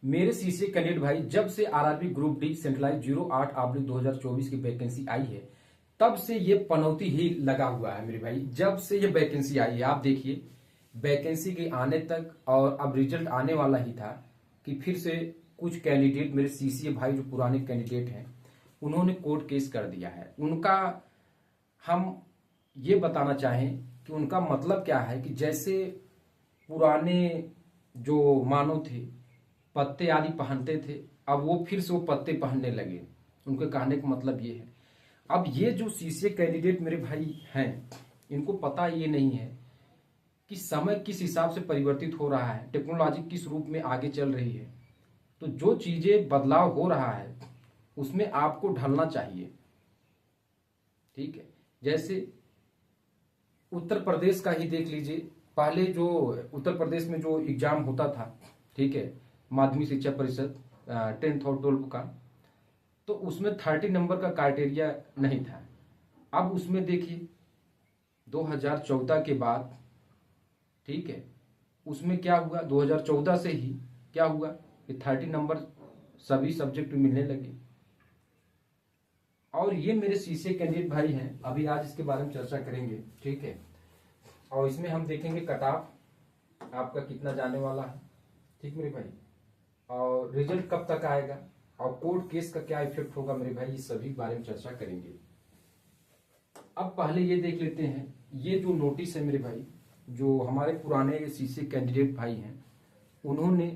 मेरे CCA candidate भाई, जब से आरआरबी ग्रुप डी सेंट्रलाइज 08/2024 की वैकेंसी आई है, तब से ये पनौती ही लगा हुआ है मेरे भाई। जब से ये वैकेंसी आई है, आप देखिए वैकेंसी के आने तक और अब रिजल्ट आने वाला ही था कि फिर से कुछ कैंडिडेट, मेरे सीसीए भाई जो पुराने कैंडिडेट हैं, उन्होंने कोर्ट केस कर दिया है। उनका हम ये बताना चाहें कि उनका मतलब क्या है कि जैसे पुराने जो मानव थे पत्ते आदि पहनते थे, अब वो फिर से वो पत्ते पहनने लगे। उनके कहने का मतलब ये है। अब ये जो सीसीए कैंडिडेट मेरे भाई हैं, इनको पता ये नहीं है कि समय किस हिसाब से परिवर्तित हो रहा है, टेक्नोलॉजी किस रूप में आगे चल रही है। तो जो चीजें बदलाव हो रहा है उसमें आपको ढलना चाहिए। ठीक है, जैसे उत्तर प्रदेश का ही देख लीजिए। पहले जो उत्तर प्रदेश में जो एग्जाम होता था, ठीक है, माध्यमिक शिक्षा परिषद 10th और 12th का, तो उसमें 30 नंबर का क्राइटेरिया नहीं था। अब उसमें देखिए 2014 के बाद, ठीक है, उसमें क्या हुआ, 2014 से ही क्या हुआ कि 30 नंबर सभी सब्जेक्ट में मिलने लगे। और ये मेरे सीसीए कैंडिडेट भाई हैं, अभी आज इसके बारे में चर्चा करेंगे। ठीक है, और इसमें हम देखेंगे कट ऑफ आपका कितना जाने वाला है। ठीक मेरे भाई, और रिजल्ट कब तक आएगा और कोर्ट केस का क्या इफेक्ट होगा मेरे भाई, ये सभी बारे में चर्चा करेंगे। अब पहले ये देख लेते हैं, ये जो नोटिस है मेरे भाई, जो हमारे पुराने सीसीए कैंडिडेट भाई हैं, उन्होंने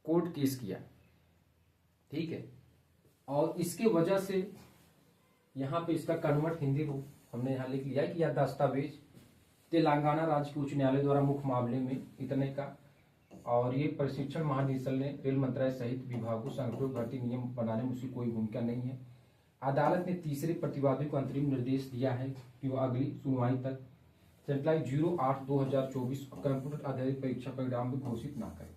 कोर्ट केस किया। ठीक है, और इसके वजह से यहाँ पे इसका कन्वर्ट हिंदी रूप हमने यहाँ लिख लिया है कि यह दस्तावेज तेलंगाना राज्य के उच्च न्यायालय द्वारा मुख्य मामले में इतने का, और ये प्रशिक्षण महानिदेशालय ने रेल मंत्रालय सहित विभागों से अनुपूरक भर्ती नियम बनाने में उसकी कोई भूमिका नहीं है। अदालत ने तीसरे प्रतिवादी को अंतरिम निर्देश दिया है कि वह अगली सुनवाई तक सेंट्रलाइज 08/2024 कंप्यूटर आधारित परीक्षा परिणाम भी घोषित न करे।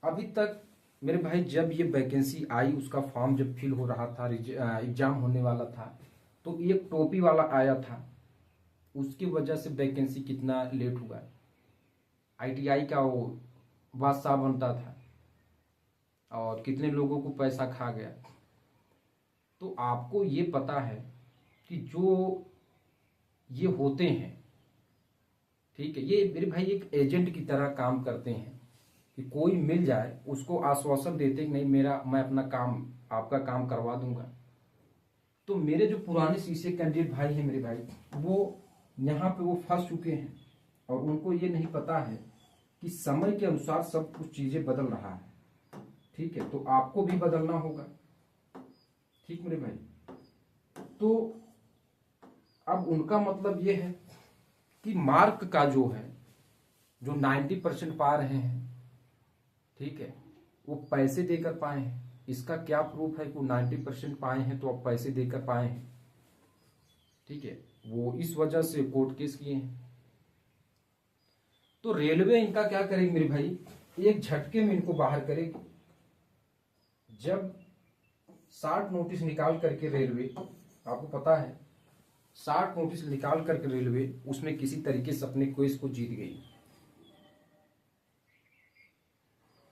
अभी तक मेरे भाई जब ये वैकेंसी आई, उसका फॉर्म जब फिल हो रहा था, एग्जाम होने वाला था, तो एक टोपी वाला आया था, उसकी वजह से वैकेंसी कितना लेट हुआ। आईटीआई का वो बादशाह बनता था और कितने लोगों को पैसा खा गया। तो आपको ये पता है कि जो ये होते हैं, ठीक है, ये मेरे भाई एक एजेंट की तरह काम करते हैं कि कोई मिल जाए उसको आश्वासन देते कि नहीं मैं अपना काम, आपका काम करवा दूंगा। तो मेरे जो पुराने सीसीए कैंडिडेट भाई हैं मेरे भाई, वो यहाँ पे वो फंस चुके हैं और उनको ये नहीं पता है कि समय के अनुसार सब कुछ चीजें बदल रहा है। ठीक है, तो आपको भी बदलना होगा। ठीक मेरे भाई, तो अब उनका मतलब ये है कि मार्क का जो है, जो 90% पा रहे हैं, ठीक है, वो पैसे देकर पाए हैं। इसका क्या प्रूफ है कि वो 90% पाए हैं तो अब पैसे देकर पाए हैं। ठीक है, वो इस वजह से कोर्ट केस किए हैं। तो रेलवे इनका क्या करेगी मेरे भाई, एक झटके में इनको बाहर करेगी। जब 60 नोटिस निकाल करके रेलवे, आपको पता है 60 नोटिस निकाल करके रेलवे उसमें किसी तरीके से अपने केस को जीत गई,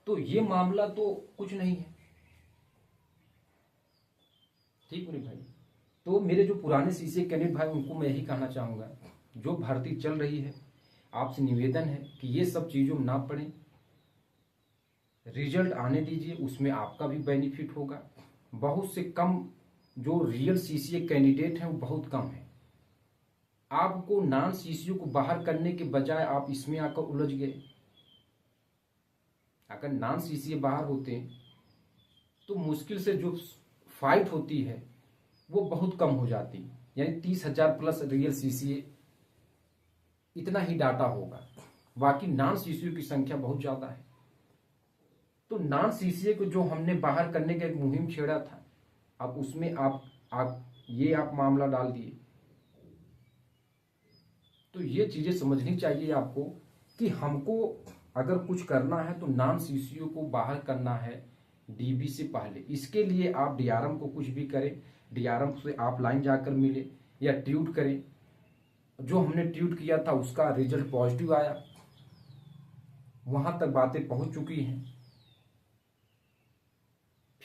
तो ये मामला तो कुछ नहीं है। ठीक मेरे भाई, तो मेरे जो पुराने सीसीए कैंडिडेट भाई, उनको मैं यही कहना चाहूंगा, जो भर्ती चल रही है, आपसे निवेदन है कि ये सब चीजों में ना पड़े, रिजल्ट आने दीजिए, उसमें आपका भी बेनिफिट होगा। बहुत से कम जो रियल सीसीए कैंडिडेट हैं वो बहुत कम है। आपको नॉन सीसीए को बाहर करने के बजाय आप इसमें आकर उलझ गए। अगर नॉन सीसीए बाहर होते तो मुश्किल से जो फाइट होती है वो बहुत कम हो जाती, यानी 30,000 प्लस रियल सीसीए, इतना ही डाटा होगा। बाकी नॉन सीसीए की संख्या बहुत ज्यादा है। तो नॉन सीसीए को जो हमने बाहर करने का एक मुहिम छेड़ा था, अब उसमें आप मामला डाल दिए। तो ये चीजें समझनी चाहिए आपको कि हमको अगर कुछ करना है तो नॉन सीसीए को बाहर करना है डीबी से पहले। इसके लिए आप डीआरएम को कुछ भी करें, डीआरएम से आप लाइन जाकर मिले या ट्यूट करें। जो हमने ट्यूट किया था उसका रिजल्ट पॉजिटिव आया, वहां तक बातें पहुंच चुकी हैं।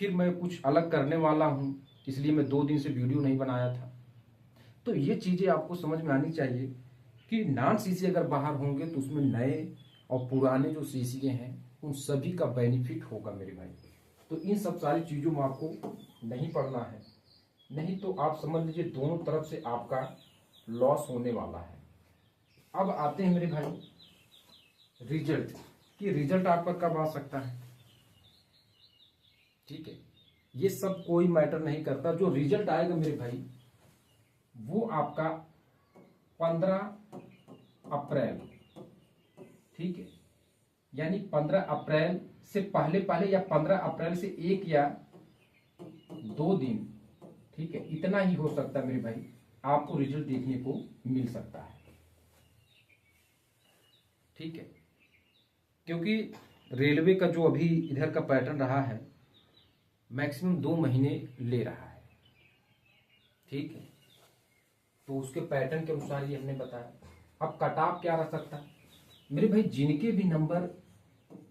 फिर मैं कुछ अलग करने वाला हूँ, इसलिए मैं 2 दिन से वीडियो नहीं बनाया था। तो ये चीज़ें आपको समझ में आनी चाहिए कि नॉन सीसी अगर बाहर होंगे तो उसमें नए और पुराने जो सीसीए हैं उन सभी का बेनिफिट होगा मेरे भाई। तो इन सब सारी चीज़ों में आपको नहीं पड़ना है, नहीं तो आप समझ लीजिए दोनों तरफ से आपका लॉस होने वाला है। अब आते हैं मेरे भाई रिजल्ट, कि रिजल्ट आपका कब आ सकता है। ठीक है, ये सब कोई मैटर नहीं करता, जो रिजल्ट आएगा मेरे भाई वो आपका 15 अप्रैल, ठीक है, यानी 15 अप्रैल से पहले पहले या 15 अप्रैल से 1 या 2 दिन, ठीक है, इतना ही हो सकता है मेरे भाई, आपको रिजल्ट देखने को मिल सकता है। ठीक है, क्योंकि रेलवे का जो अभी इधर का पैटर्न रहा है मैक्सिमम 2 महीने ले रहा है। ठीक है, तो उसके पैटर्न के अनुसार ये हमने बताया। अब कट ऑफ क्या रह सकता है मेरे भाई, जिनके भी नंबर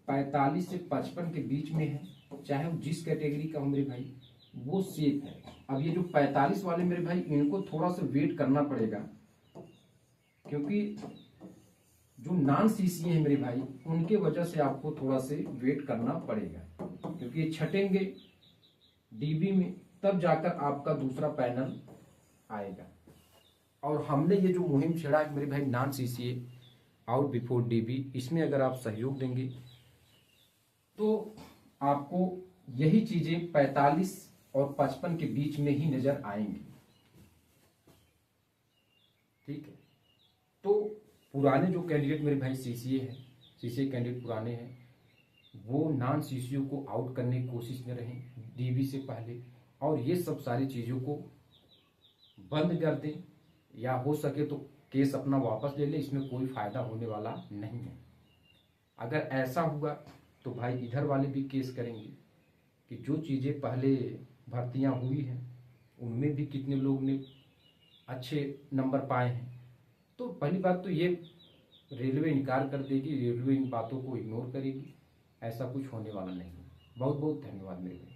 45 से 55 के बीच में है, चाहे वो जिस कैटेगरी का हो मेरे भाई, वो सेफ है। अब ये जो 45 वाले मेरे भाई, इनको थोड़ा सा वेट करना पड़ेगा, क्योंकि जो नॉन सीसी है मेरे भाई उनके वजह से आपको थोड़ा से वेट करना पड़ेगा, क्योंकि ये छटेंगे डीबी में, तब जाकर आपका दूसरा पैनल आएगा। और हमने ये जो मुहिम छेड़ा है मेरे भाई non CCA out before dB, इसमें अगर आप सहयोग देंगे तो आपको यही चीजें 45 और 55 के बीच में ही नजर आएंगी। ठीक है, तो पुराने जो कैंडिडेट मेरे भाई सीसीए हैं, सीसीए कैंडिडेट पुराने हैं, वो नॉन सीसीओ को आउट करने की कोशिश में रहें डीबी से पहले, और ये सब सारी चीज़ों को बंद कर दें, या हो सके तो केस अपना वापस ले लें, इसमें कोई फ़ायदा होने वाला नहीं है। अगर ऐसा हुआ तो भाई इधर वाले भी केस करेंगे कि जो चीज़ें पहले भर्तियां हुई हैं उनमें भी कितने लोग ने अच्छे नंबर पाए हैं। तो पहली बात तो ये रेलवे इनकार कर देगी, रेलवे इन बातों को इग्नोर करेगी, ऐसा कुछ होने वाला नहीं है। बहुत बहुत धन्यवाद मेरे।